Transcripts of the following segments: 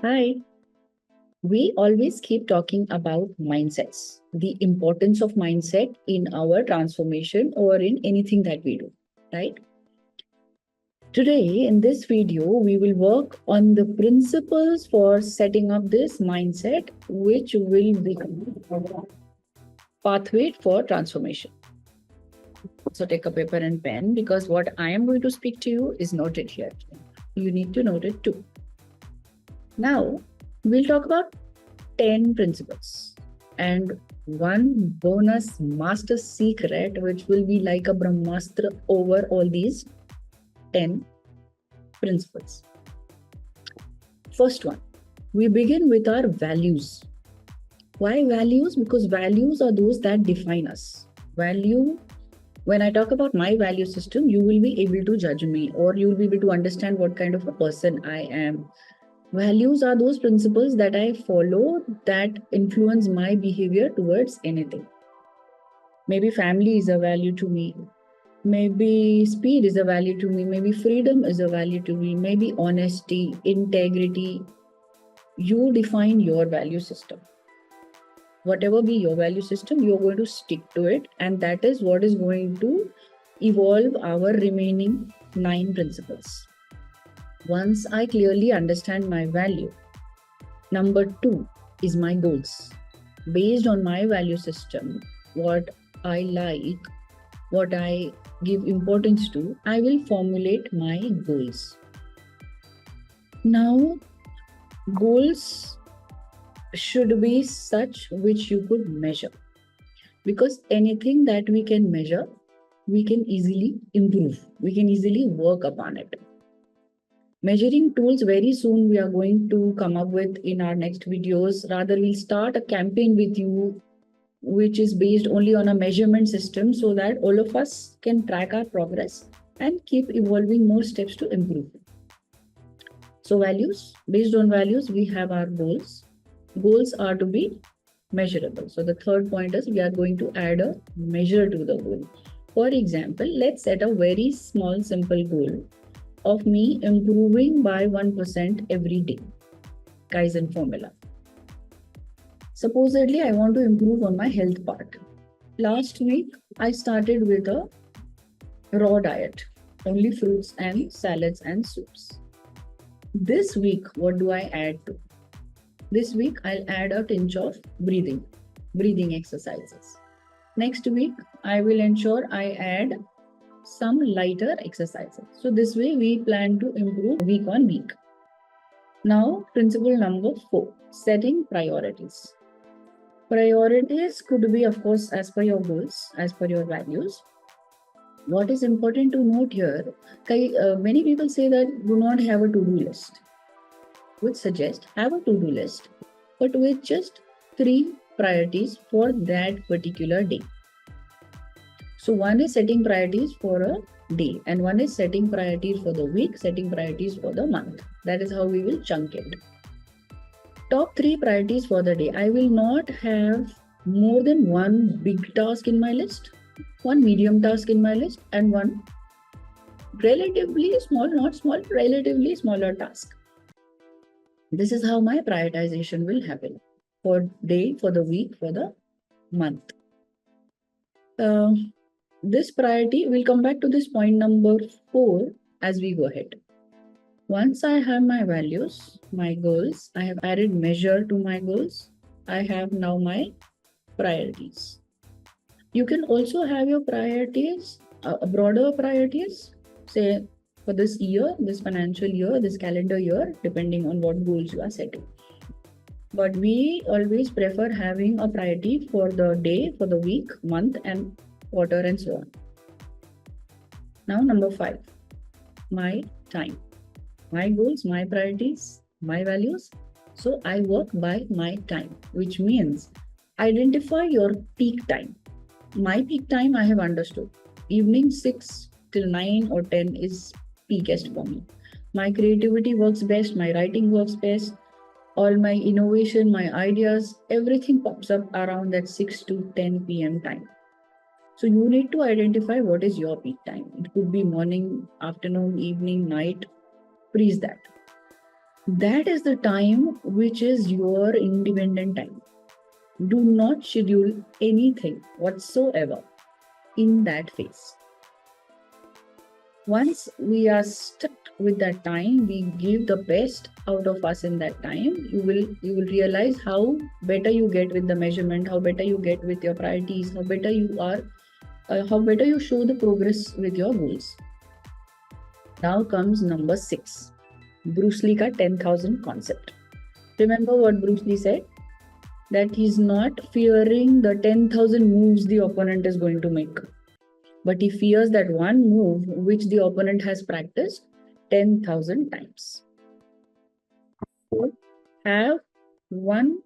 Hi. We always keep talking about mindsets, the importance of mindset in our transformation or in anything that we do, right? Today, in this video, we will work on the principles for setting up this mindset, which will become a pathway for transformation. So take a paper and pen because what I am going to speak to you is noted here. You need to note it too. Now, we'll talk about 10 principles and one bonus master secret, which will be like a Brahmastra over all these 10 principles. First one, we begin with our values. Why values? Because values are those that define us. When I talk about my value system, you will be able to judge me or you will be able to understand what kind of a person I am. Values are those principles that I follow that influence my behavior towards anything. Maybe family is a value to me. Maybe speed is a value to me. Maybe freedom is a value to me. Maybe honesty, integrity. You define your value system. Whatever be your value system, you're going to stick to it. And that is what is going to evolve our remaining 9 principles. Once I clearly understand my value, number 2 is my goals. Based on my value system, what I like, what I give importance to, I will formulate my goals. Now, goals should be such which you could measure. Because anything that we can measure, we can easily improve. We can easily work upon it. Measuring tools very soon we are going to come up with in our next videos. Rather, we'll start a campaign with you which is based only on a measurement system so that all of us can track our progress and keep evolving more steps to improve. So values, based on values, we have our goals. Goals are to be measurable. So the third point is we are going to add a measure to the goal. For example, let's set a very small, simple goal of me improving by 1% every day. Kaizen formula. Supposedly, I want to improve on my health part. Last week, I started with a raw diet, only fruits and salads and soups. This week, what do I add to? This week, I'll add a tinge of breathing exercises. Next week, I will ensure I add some lighter exercises. So this way we plan to improve week on week. Now, principle number 4, setting priorities. Priorities could be, of course, as per your goals, as per your values. What is important to note here, many people say that do not have a to-do list. Would suggest have a to-do list, but with just 3 priorities for that particular day. So one is setting priorities for a day and one is setting priorities for the week, setting priorities for the month. That is how we will chunk it. Top 3 priorities for the day. I will not have more than one big task in my list, one medium task in my list, and one relatively small, not small, relatively smaller task. This is how my prioritization will happen for day, for the week, for the month. This priority, we'll come back to this point number 4 as we go ahead. Once I have my values, my goals, I have added measure to my goals. I have now my priorities. You can also have your priorities, broader priorities, say for this year, this financial year, this calendar year, depending on what goals you are setting. But we always prefer having a priority for the day, for the week, month, and quarter, and so on. Now, number 5, my time. My goals, my priorities, my values. So I work by my time, which means identify your peak time. My peak time I have understood. Evening 6 till 9 or 10 is peakest for me. My creativity works best, my writing works best, all my innovation, my ideas, everything pops up around that 6 to 10 p.m. time. So you need to identify what is your peak time. It could be morning, afternoon, evening, night. Freeze that. That is the time which is your independent time. Do not schedule anything whatsoever in that phase. Once we are stuck with that time, we give the best out of us in that time. You will realize how better you get with the measurement, how better you get with your priorities, how better you are, how better you show the progress with your goals. Now comes number 6, Bruce Lee ka 10,000 concept. Remember what Bruce Lee said? That he's not fearing the 10,000 moves the opponent is going to make, but he fears that one move which the opponent has practiced 10,000 times. So have one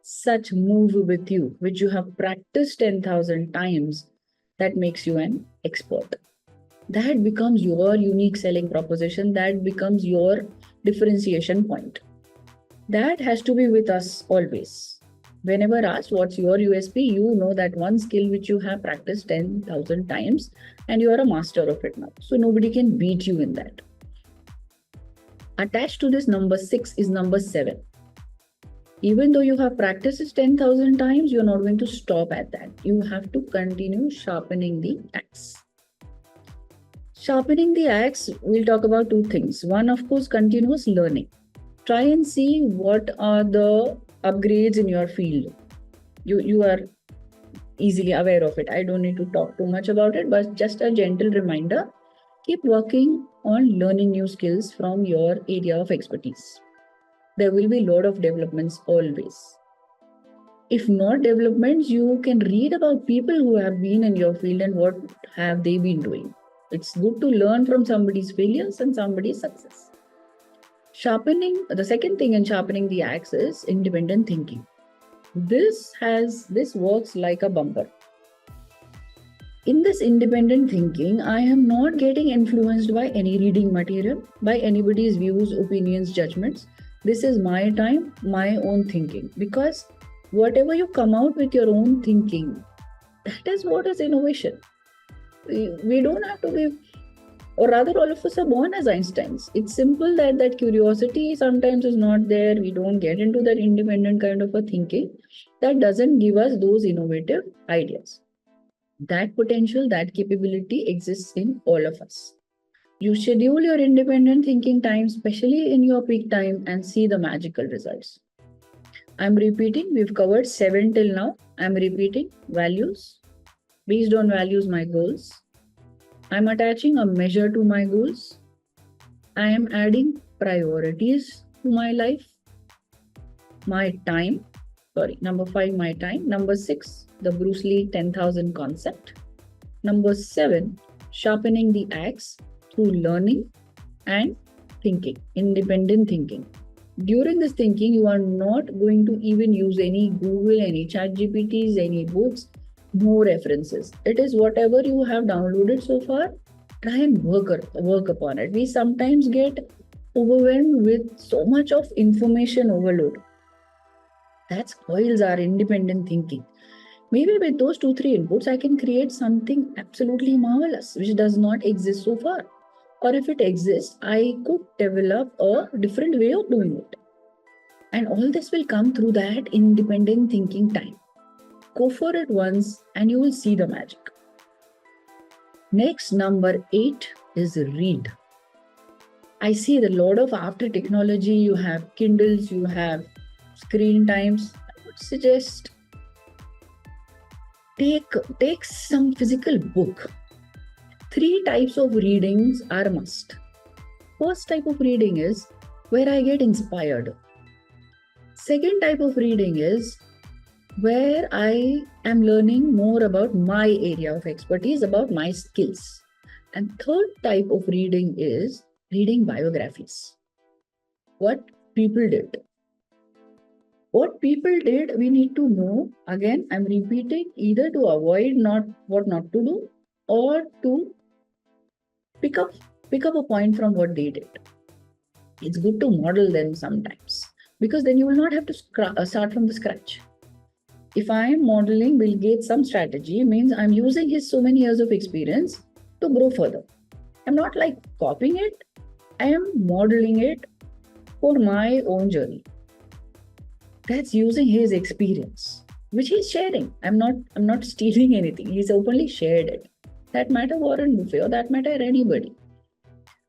such move with you which you have practiced 10,000 times that makes you an expert. That becomes your unique selling proposition. That becomes your differentiation point. That has to be with us always. Whenever asked what's your USP, you know that one skill which you have practiced 10,000 times and you are a master of it now. So nobody can beat you in that. Attached to this number 6 is number 7. Even though you have practiced it 10,000 times, you're not going to stop at that. You have to continue sharpening the axe. Sharpening the axe, we'll talk about 2 things. One, of course, continuous learning. Try and see what are the upgrades in your field. You are easily aware of it. I don't need to talk too much about it, but just a gentle reminder, keep working on learning new skills from your area of expertise. There will be a lot of developments always. If not developments, you can read about people who have been in your field and what have they been doing. It's good to learn from somebody's failures and somebody's success. The second thing in sharpening the axe is independent thinking. This works like a bumper. In this independent thinking, I am not getting influenced by any reading material, by anybody's views, opinions, judgments. This is my time, my own thinking. Because whatever you come out with your own thinking, that is what is innovation. We don't have to be, or rather all of us are born as Einsteins. It's simple that curiosity sometimes is not there. We don't get into that independent kind of a thinking. That doesn't give us those innovative ideas. That potential, that capability exists in all of us. You schedule your independent thinking time, especially in your peak time, and see the magical results. I'm repeating, we've covered 7 till now. I'm repeating values. Based on values, my goals. I'm attaching a measure to my goals. I am adding priorities to my life. My time. Number 5, my time. Number 6, the Bruce Lee 10,000 concept. Number 7, sharpening the axe through learning and thinking, independent thinking. During this thinking, you are not going to even use any Google, any ChatGPTs, any books, no references. It is whatever you have downloaded so far. Try and work upon it. We sometimes get overwhelmed with so much of information overload. That spoils our independent thinking. Maybe with those 2-3 inputs, I can create something absolutely marvelous, which does not exist so far. Or if it exists, I could develop a different way of doing it. And all this will come through that independent thinking time. Go for it once and you will see the magic. Next, number 8 is read. I see a lot of after technology, you have Kindles, you have screen times. I would suggest take some physical book. 3 types of readings are a must. First type of reading is where I get inspired. Second type of reading is where I am learning more about my area of expertise, about my skills. And third type of reading is reading biographies. What people did. What people did, we need to know. Again, I'm repeating, either to avoid what not to do or to pick up a point from what they did. It's good to model them sometimes, because then you will not have to start from the scratch. If I am modeling Bill Gates some strategy, means I'm using his so many years of experience to grow further. I'm not like copying it. I am modeling it for my own journey. That's using his experience, which he's sharing. I'm not stealing anything. He's openly shared it. That matter Warren Buffett or that matter anybody.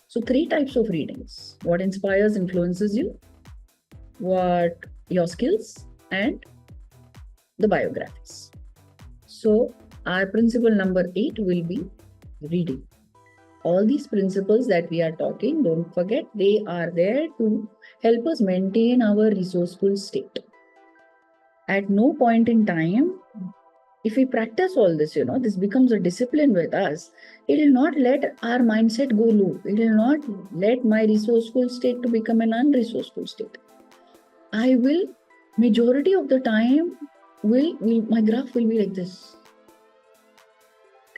So 3 types of readings. What inspires, influences you, what your skills, and the biographies. So our principle number 8 will be reading. All these principles that we are talking, don't forget, they are there to help us maintain our resourceful state. At no point in time, if we practice all this, this becomes a discipline with us. It will not let our mindset go low. It will not let my resourceful state to become an unresourceful state. I will, majority of the time, my graph will be like this.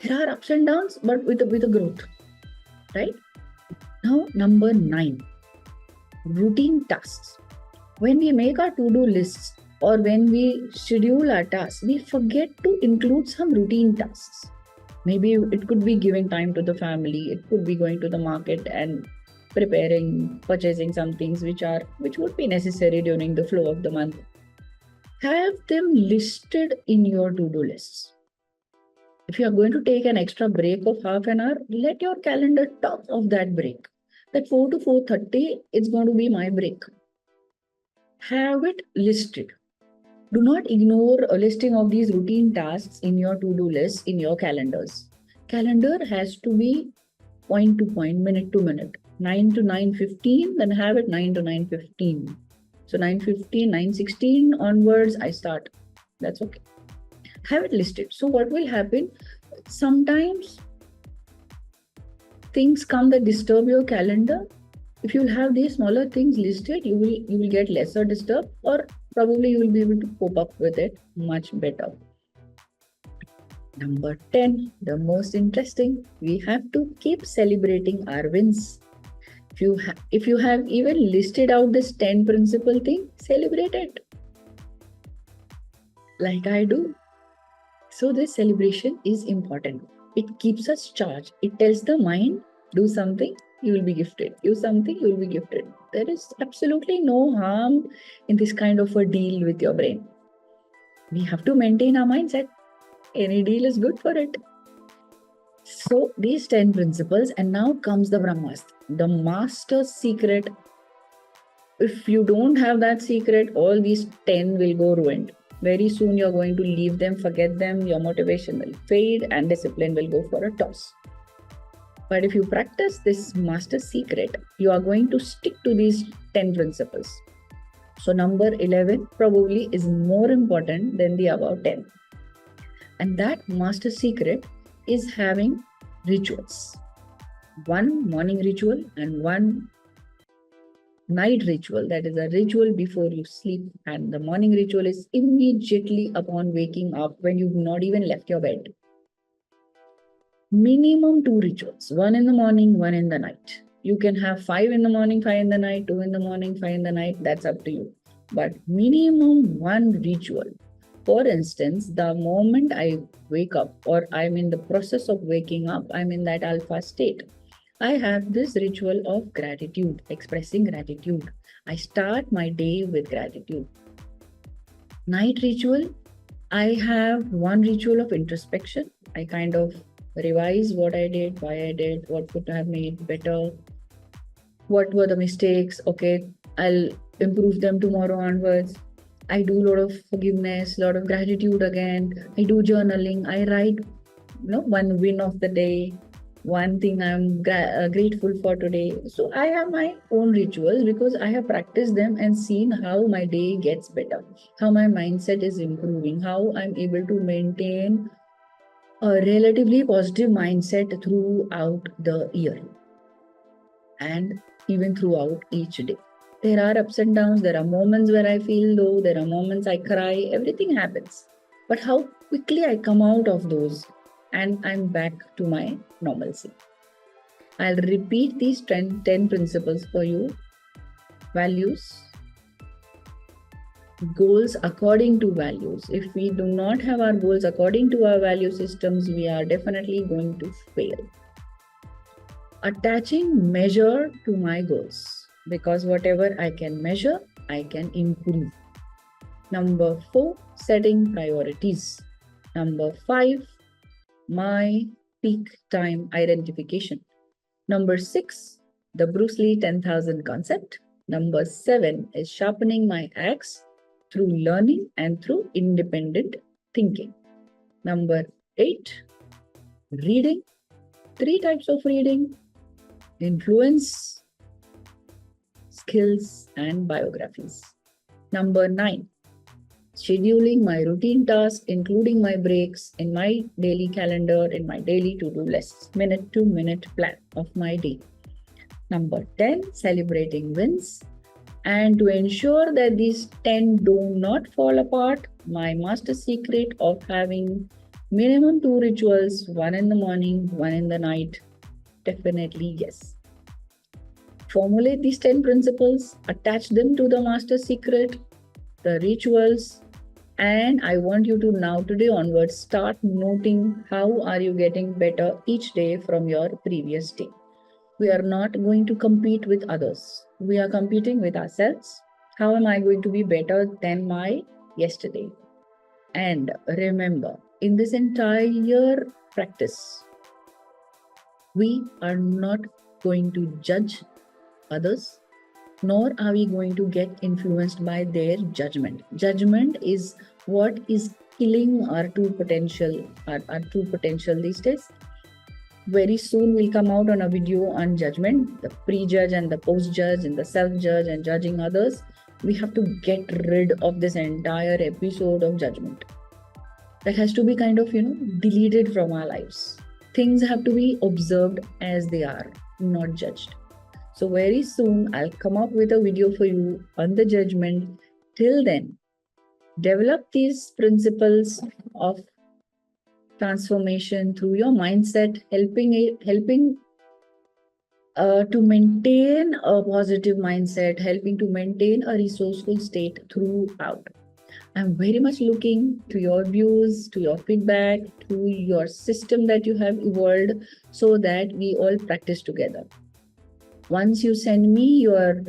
There are ups and downs, but with a growth, right? Now, number 9, routine tasks. When we make our to-do lists or when we schedule our tasks, we forget to include some routine tasks. Maybe it could be giving time to the family. It could be going to the market and purchasing some things which would be necessary during the flow of the month. Have them listed in your to-do lists. If you are going to take an extra break of half an hour, let your calendar talk of that break. That 4 to 4:30, it's going to be my break. Have it listed. Do not ignore a listing of these routine tasks in your to-do list, in your calendars. Calendar has to be point to point, minute to minute. 9 to 9:15, then have it 9 to 9:15. So 9:15, 9:16 onwards, I start. That's okay. Have it listed. So what will happen? Sometimes things come that disturb your calendar. If you'll have these smaller things listed, you will get lesser disturbed, or probably you will be able to cope up with it much better. Number 10, the most interesting, we have to keep celebrating our wins. If you have even listed out this 10 principle thing, celebrate it. Like I do. So this celebration is important. It keeps us charged. It tells the mind, do something, you will be gifted. Do something, you will be gifted. There is absolutely no harm in this kind of a deal with your brain. We have to maintain our mindset. Any deal is good for it. So these 10 principles, and now comes the Brahmastra, the master secret. If you don't have that secret, all these 10 will go ruined. Very soon you're going to leave them, forget them, your motivation will fade and discipline will go for a toss. But if you practice this master secret, you are going to stick to these 10 principles. So number 11 probably is more important than the above 10. And that master secret is having rituals. One morning ritual and one night ritual, that is a ritual before you sleep, and the morning ritual is immediately upon waking up when you've not even left your bed. Minimum 2 rituals, 1 in the morning, 1 in the night. You can have 5 in the morning, 5 in the night, 2 in the morning, 5 in the night, that's up to you. But minimum 1 ritual. For instance, the moment I wake up or I'm in the process of waking up, I'm in that alpha state. I have this ritual of gratitude, expressing gratitude. I start my day with gratitude. Night ritual, I have one ritual of introspection. I kind of revise what I did, why I did, what could I have made better, what were the mistakes. Okay, I'll improve them tomorrow onwards. I do a lot of forgiveness, a lot of gratitude again. I do journaling. I write, one win of the day, one thing I'm grateful for today. So I have my own rituals because I have practiced them and seen how my day gets better, how my mindset is improving, how I'm able to maintain a relatively positive mindset throughout the year and even throughout each day. There are ups and downs. There are moments where I feel low. There are moments I cry. Everything happens. But how quickly I come out of those and I'm back to my normalcy. I'll repeat these 10 principles for you. Values. Goals according to values. If we do not have our goals according to our value systems, we are definitely going to fail. Attaching measure to my goals. because whatever I can measure, I can improve. Number 4, setting priorities. Number 5, my peak time identification. Number 6, the Bruce Lee 10,000 concept. Number 7 is sharpening my axe through learning and through independent thinking. Number 8, reading. 3 types of reading: influence, skills, and biographies. Number 9, scheduling my routine tasks, including my breaks, in my daily calendar, in my daily to-do lists, minute-to-minute plan of my day. Number 10, celebrating wins. And to ensure that these 10 do not fall apart, my master secret of having minimum 2 rituals, one in the morning, one in the night, definitely yes. Formulate these 10 principles, attach them to the master secret, the rituals, and I want you to now, today onwards, start noting how are you getting better each day from your previous day. We are not going to compete with others. We are competing with ourselves. How am I going to be better than my yesterday? And remember, in this entire practice, we are not going to judge others, nor are we going to get influenced by their judgment. Judgment is what is killing our true potential these days. Very soon we'll come out on a video on judgment, the pre-judge and the post-judge and the self-judge and judging others. We have to get rid of this entire episode of judgment. That has to be kind of, deleted from our lives. Things have to be observed as they are, not judged. So very soon I'll come up with a video for you on the judgment. Till then, develop these principles of transformation through your mindset, helping to maintain a positive mindset, helping to maintain a resourceful state throughout. I'm very much looking to your views, to your feedback, to your system that you have evolved, so that we all practice together. Once you send me your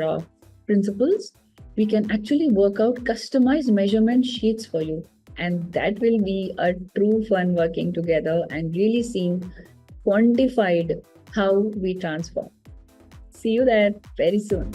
principles, we can actually work out customized measurement sheets for you. And that will be a true fun working together and really seeing quantified how we transform. See you there very soon.